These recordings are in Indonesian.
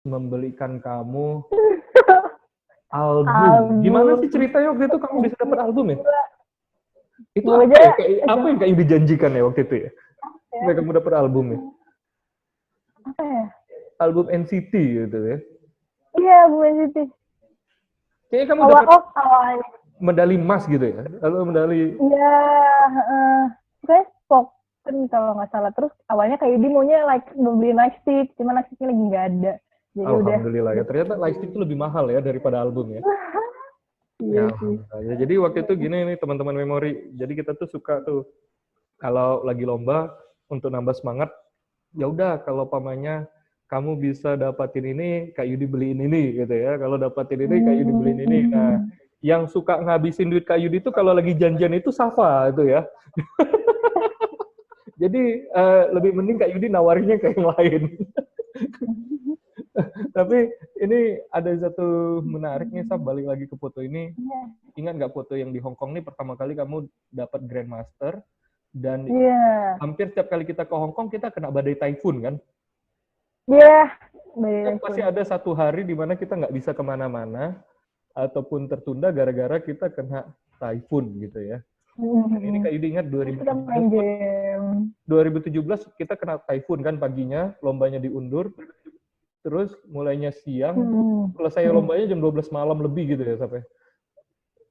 membelikan kamu album. Gimana sih ceritanya waktu itu kamu bisa dapat album ya? Itu apa ya? Apa yang Kak Yudi janjikan ya waktu itu ya? Sampai kamu dapat album ya? Apa ya? Album NCT gitu ya? Iya, album NCT. Kayaknya kamu dapat medali emas gitu ya? Lalu medali... Iya, kayak spoken kalau nggak salah. Terus awalnya Kak Yudi maunya beli lightstick, cuma lightsticknya lagi nggak ada. Jadi alhamdulillah ya, ternyata lightstick itu lebih mahal ya daripada album ya. Iya sih. Ya, jadi waktu itu gini nih teman-teman memori, jadi kita tuh suka tuh kalau lagi lomba untuk nambah semangat, ya udah kalau pamannya kamu bisa dapatin ini, Kak Yudi beliin ini gitu ya. Kalau dapatin ini, Kak Yudi beliin ini. Nah, yang suka ngabisin duit Kak Yudi itu kalau lagi janjian itu Safa itu ya. Jadi lebih mending Kak Yudi nawarinnya ke yang lain. Tapi ini ada satu menariknya, Sab, balik lagi ke foto ini. Ingat nggak foto yang di Hong Kong nih pertama kali kamu dapat Grandmaster dan hampir setiap kali kita ke Hong Kong kita kena badai typhoon kan? Iya. Pasti ada satu hari di mana kita nggak bisa kemana-mana ataupun tertunda gara-gara kita kena typhoon gitu ya. Dan ini Kak Yudi ingat 2017 kita kena typhoon kan paginya, lombanya diundur. Terus mulainya siang, selesai lombanya jam 12 malam lebih gitu ya sampai.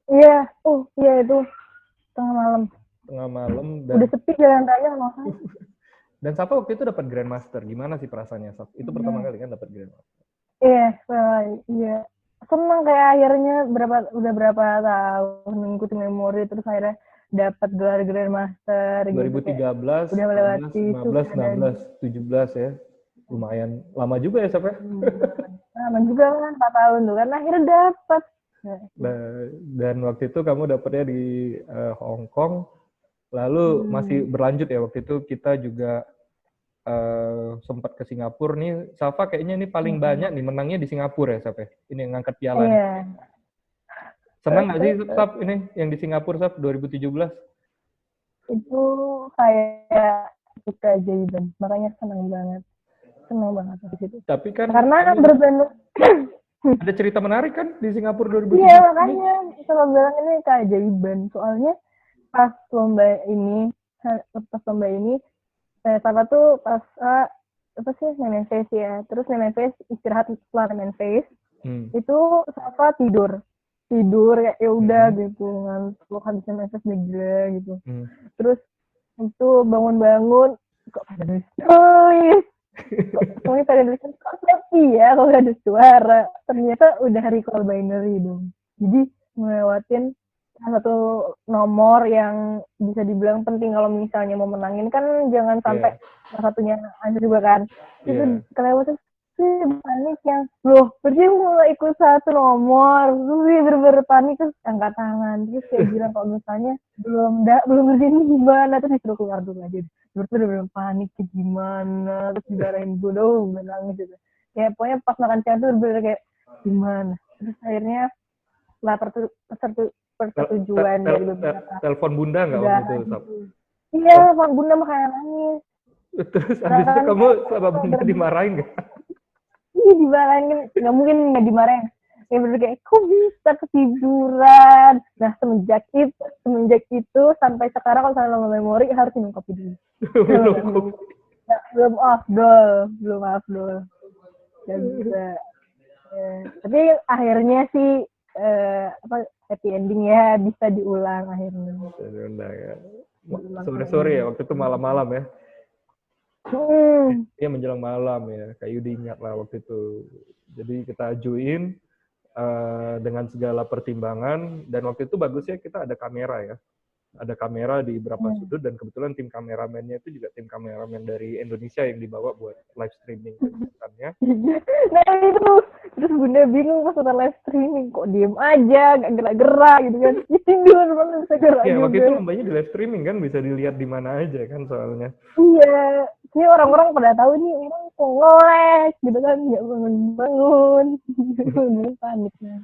Iya, iya itu tengah malam. Dan udah sepi jalan raya makanya. Dan Sapa waktu itu dapat Grandmaster. Gimana sih perasaannya, Sap? Itu pertama kali kan dapat Grandmaster. Iya. Senang kayak akhirnya udah berapa tahun mengikuti memori terus akhirnya dapat gelar Grandmaster 2013, gitu, udah melewati 15, 16, 17 ya. Lumayan lama juga ya, Sap ya? Lama juga kan, 4 tahun tuh kan akhirnya dapat. Dan waktu itu kamu dapatnya di Hong Kong, lalu masih berlanjut ya waktu itu kita juga sempat ke Singapura nih. Safa kayaknya ini paling banyak nih menangnya di Singapura ya, Sap ya? Ini yang ngangkat piala. Senang nggak sih, Sap, ini yang di Singapura, Sap, 2017? Itu kayak keajaiban, makanya senang banget di situ. Tapi kan karena berbanding ada cerita menarik kan di Singapura 2017? Iya, makanya sama bilang ini keajaiban. Soalnya pas lomba ini Safa tuh pas apa sih main face ya. Terus main face istirahat setelah main face. Itu Safa tidur kayak ya udah gitu, ngantuk habis main face gila gitu. Terus itu bangun-bangun kok pada nulis. Kok pada nulisan kok sepi ya kalau gak ada suara. Ternyata udah recall binary dong. Jadi ngelewatin satu nomor yang bisa dibilang penting kalau misalnya mau menangin kan jangan sampai salah satunya hancur juga kan. Itu kelewatan sih panik yang loh berarti mulai ikut satu nomor terus bener-bener panik terus angkat tangan terus kayak bilang kalau misalnya belum ngerti ini gimana terus disuruh keluar dulu aja bener-bener panik gimana terus dimarahin gue dong nangis gitu ya pokoknya pas makan siang tuh bener-bener kayak gimana terus akhirnya setelah persetujuan dari beberapa telepon bunda nggak waktu itu, Sab? Iya, telepon bunda makanya nangis. Terus habis itu kamu sama bunda dimarahin nggak? Iya dimarahin, nggak mungkin nggak dimarahin. Ya bener kayak, kok bisa ketiduran? Nah semenjak itu sampai sekarang kalau saya memori harus minum kopi dulu. Belum afdol. Gak bisa. Tapi akhirnya sih happy ending ya bisa diulang akhirnya. Sore ya waktu itu malam-malam ya. Iya menjelang malam ya, Kak Yudi ingat lah waktu itu. Jadi kita ajuin dengan segala pertimbangan dan waktu itu bagusnya kita ada kamera ya. Ada kamera di beberapa sudut dan kebetulan tim kameramennya itu juga tim kameramen dari Indonesia yang dibawa buat live streaming kegiatannya. Nah itu terus bunda bingung pas udah live streaming kok diem aja nggak gerak-gerak gitu kan tidur banget bisa gerak ya, juga. Waktu itu lombanya di live streaming kan bisa dilihat di mana aja kan soalnya. Iya ini orang-orang pada tahu nih orang kok ngeles gitu kan nggak bangun paniknya.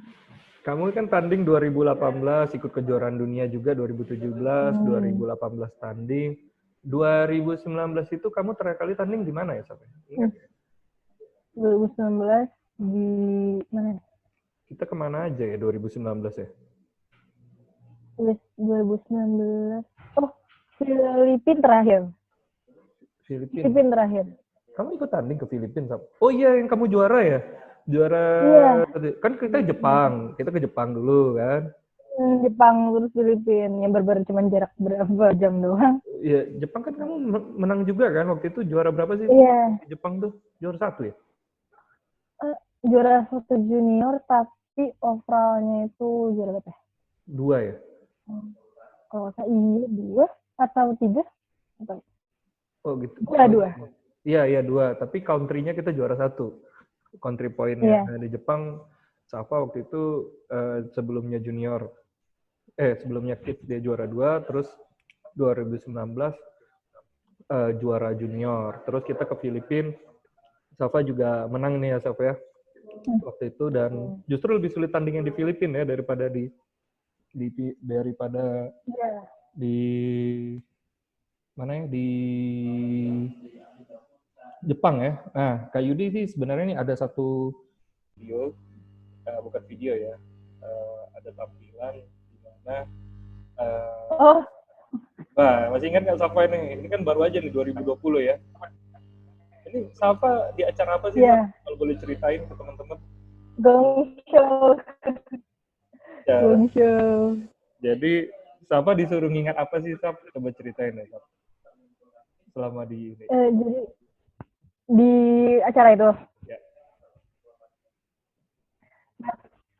Kamu kan tanding 2018, ikut kejuaraan dunia juga 2017, 2018 tanding. 2019 itu kamu terakhir kali tanding di mana ya, Sampai? Ingat? 2019 Di mana? Kita kemana aja ya 2019 ya? 2019. Oh, Filipina terakhir. Filipina terakhir. Kamu ikut tanding ke Filipina? Oh iya, yang kamu juara ya? Juara, iya. Kan kita Jepang. Kita ke Jepang dulu kan? Jepang terus Filipina. Yang bener cuma jarak berapa jam doang. Iya, Jepang kan kamu menang juga kan? Waktu itu juara berapa sih? Iya. Di Jepang tuh? Juara 1 ya? Juara 1 junior, tapi overallnya itu juara berapa? 2 ya? Kalau saya iya 2 atau 3? Atau... Oh gitu. Iya 2. Tapi country-nya kita juara 1. Country point-nya. Nah, di Jepang, Safa waktu itu sebelumnya junior. Sebelumnya kids dia juara 2, terus 2019 juara junior. Terus kita ke Filipina, Safa juga menang nih ya Safa ya. Waktu itu, dan justru lebih sulit tandingnya di Filipina ya daripada di mana ya, di Jepang ya. Nah, Kak Yudi sih sebenarnya ini ada satu video, bukan video ya, ada tampilan di mana Nah, masih ingat nggak Safa ini? Ini kan baru aja nih 2020 ya. Ini Safa di acara apa sih? Kalau boleh ceritain ke teman-teman. Gong show. Gong show. Jadi Safa disuruh ngingat apa sih, Saf? Coba ceritain ya, Saf. Selama di ini. Jadi di acara itu. Ya.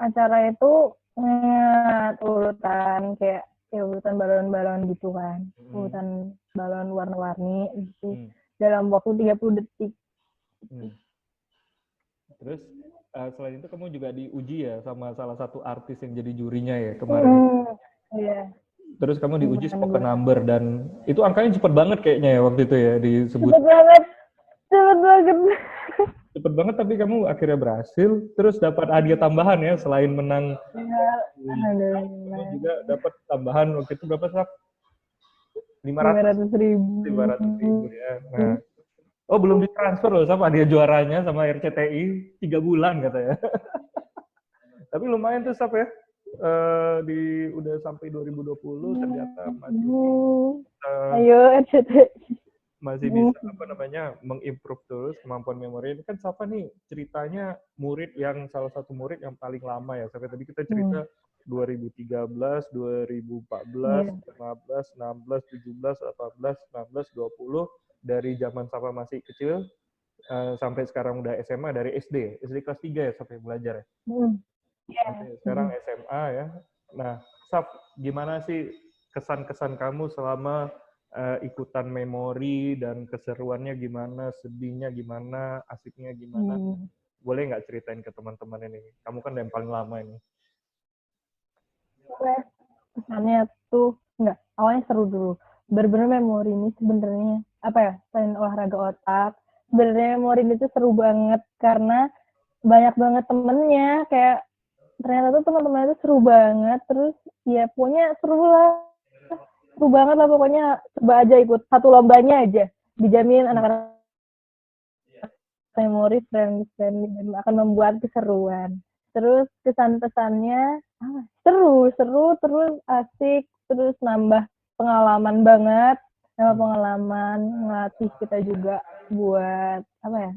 Acara itu urutan kayak urutan balon-balon gitu kan. Urutan balon warna-warni gitu. Dalam waktu 30 detik. Terus selain itu kamu juga diuji ya sama salah satu artis yang jadi jurinya ya kemarin. Iya. Terus kamu diuji spoken number, dan itu angkanya cepet banget kayaknya ya waktu itu ya disebut. Cepet banget, tapi kamu akhirnya berhasil. Terus dapat hadiah tambahan ya selain menang. Kamu juga dapat tambahan waktu itu berapa, Sak? 500.000 ya. Nah, belum ditransfer loh sama dia juaranya sama RCTI 3 bulan katanya. Tapi lumayan tuh, Sap ya. Udah sampai 2020 ternyata masih bisa mengimprove terus kemampuan memori. Ini kan Safa nih ceritanya salah satu murid yang paling lama ya. Sampai tadi kita cerita 2013, 2014, 15, 16, 17, 18, 19, 20 dari zaman Safa masih kecil sampai sekarang udah SMA, dari SD kelas 3 ya sampai belajar ya. Sekarang SMA ya. Nah, Saf, gimana sih kesan-kesan kamu selama ikutan memori, dan keseruannya gimana, sedihnya gimana, asiknya gimana? Boleh nggak ceritain ke teman-teman ini? Kamu kan yang paling lama ini. Kesannya tuh awalnya seru dulu. Bener-bener memori ini sebenarnya selain olahraga otak, sebenarnya memori ini tuh seru banget karena banyak banget temennya, kayak ternyata tuh teman-teman itu seru banget. Terus ya pokoknya seru banget lah pokoknya. Coba aja ikut satu lombanya aja, dijamin anak-anak memori friendly dan akan membuat keseruan. Terus kesan-pesannya seru terus asik, terus nambah pengalaman banget, ngelatih kita juga buat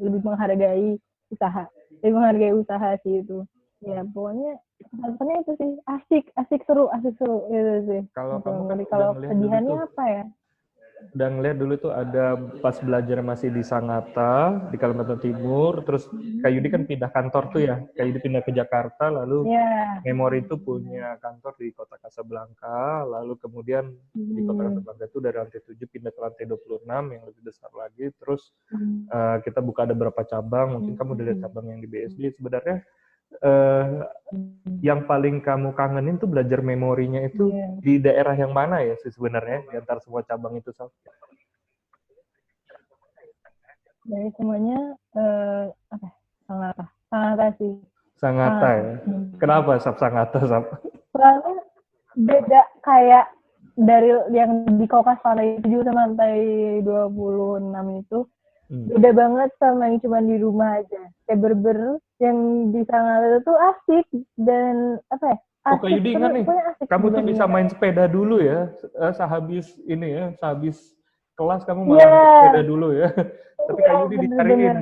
lebih menghargai usaha sih itu. Ya pokoknya pesannya itu sih, asik seru itu sih. Kalau kamu kalau kedihannya apa ya? Udah ngeliat dulu tuh ada pas belajar masih di Sangatta di Kalimantan Timur, terus Kak Yudi kan pindah kantor tuh ya, Kak Yudi pindah ke Jakarta, lalu memori itu punya kantor di Kota Kasablanka, lalu kemudian di Kota Kasablanka itu dari lantai 7 pindah ke lantai 26 yang lebih besar lagi, terus kita buka ada beberapa cabang, mungkin kamu udah lihat cabang yang di BSD. Sebenarnya yang paling kamu kangenin tuh belajar memorinya itu di daerah yang mana ya sih sebenarnya di antara semua cabang itu, Sal? Dari semuanya Sangatta sih. Sangatta ya. Kenapa Sangatta? Soalnya beda, kayak dari yang di Kaukas lantai 7 sama lantai 26 itu Beda banget sama yang cuma di rumah aja. Kayak berber yang di sana itu tuh asik dan apa ya? Oh, Kak Asik Yudi ingat terus, nih, pokoknya asik kamu tuh bisa dibandingin. main sepeda dulu ya, sehabis ini ya, sehabis kelas kamu malah naik sepeda Iya, dulu ya. Tapi iya Kak Yudi bener-bener. dicariin.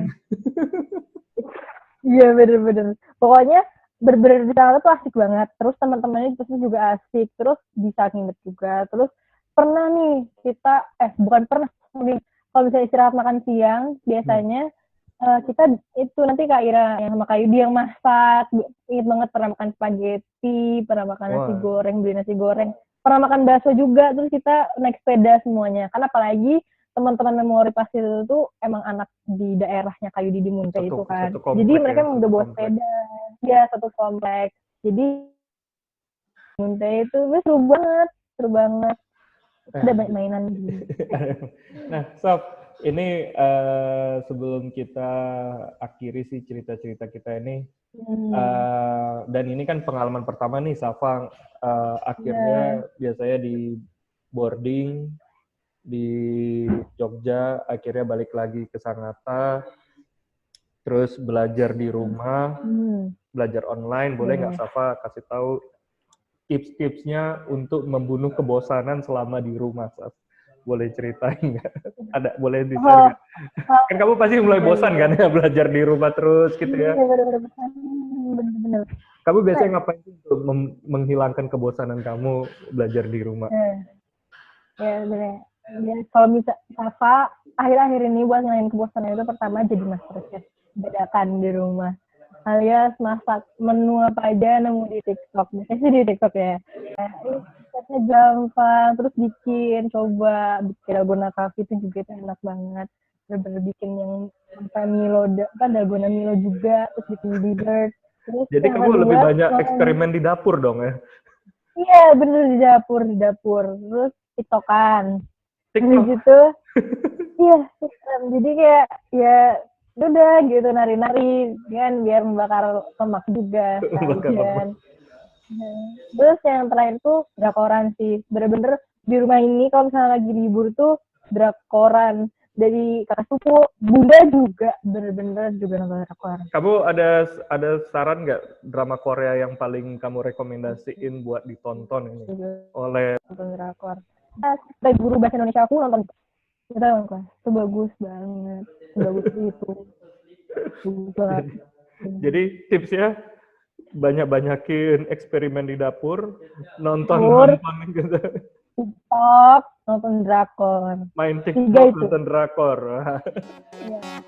Iya bener-bener. Pokoknya berber di sana tuh asik banget. Terus teman-temannya itu juga asik. Terus bisa nginep juga. Terus pernah nih kita, bukan pernah nih, kalau misalnya istirahat makan siang, biasanya kita itu nanti Kak Ira yang sama Kak Yudi yang masak. Ingat banget pernah makan spaghetti, pernah makan nasi Wah, goreng, beli nasi goreng. Pernah makan bakso juga, terus kita naik sepeda semuanya. Karena apalagi teman-teman memori pas itu tuh emang anak di daerahnya Kayu di Munte itu kan. satu Jadi komplek ya, mereka emang satu udah bawa komplek. sepeda. Ya, satu kompleks. Jadi Munte itu seru banget, seru banget. Ada banyak mainan gitu. Nah, Sob, ini sebelum kita akhiri sih cerita-cerita kita ini, dan ini kan pengalaman pertama nih, Safa akhirnya biasanya di boarding di Jogja, akhirnya balik lagi ke Sangatta, terus belajar di rumah, belajar online. Boleh nggak Safa kasih tahu tips-tipsnya untuk membunuh kebosanan selama di rumah, Saf? Boleh ceritain nggak? Ada, boleh di-share nggak? Kan kamu pasti mulai bosan kan ya belajar di rumah terus gitu ya? Iya, bener-bener. Kamu biasanya ngapain untuk menghilangkan kebosanan kamu belajar di rumah? Ya, bener. Ya, kalau bisa, Safa, akhir-akhir ini buat ngilangin kebosanan itu pertama jadi master chef. Bedakan di rumah. Alias masak menu apa aja nemu di TikTok. Biasanya sih di TikTok ya. Resepnya gampang, terus coba bikin dalgona coffee itu juga enak banget. Bener-bener bikin yang sampai Milo, kan dalgona Milo juga, terus bikin dessert. Terus Jadi yang kamu lebih kedua, banyak eksperimen di dapur dong ya? iya bener di dapur. Terus TikTokan. Habis TikTok. gitu, iya, jadi kayak ya udah gitu nari-nari kan biar membakar lemak juga sekalian. Terus yang terakhir tuh drakoran sih, bener-bener di rumah ini kalau misalnya lagi libur tuh drakoran dari kakak sepupu, bunda juga bener-bener juga nonton drakor. Kamu ada saran nggak drama Korea yang paling kamu rekomendasiin buat ditonton ini oleh nonton drakor. Nah, guru bahasa Indonesia aku nonton itu bagus banget, sebagus itu. Jadi tipsnya banyak-banyakin eksperimen di dapur, nonton gitu. TikTok, nonton drakor. Main TikTok, nonton drakor. Ya.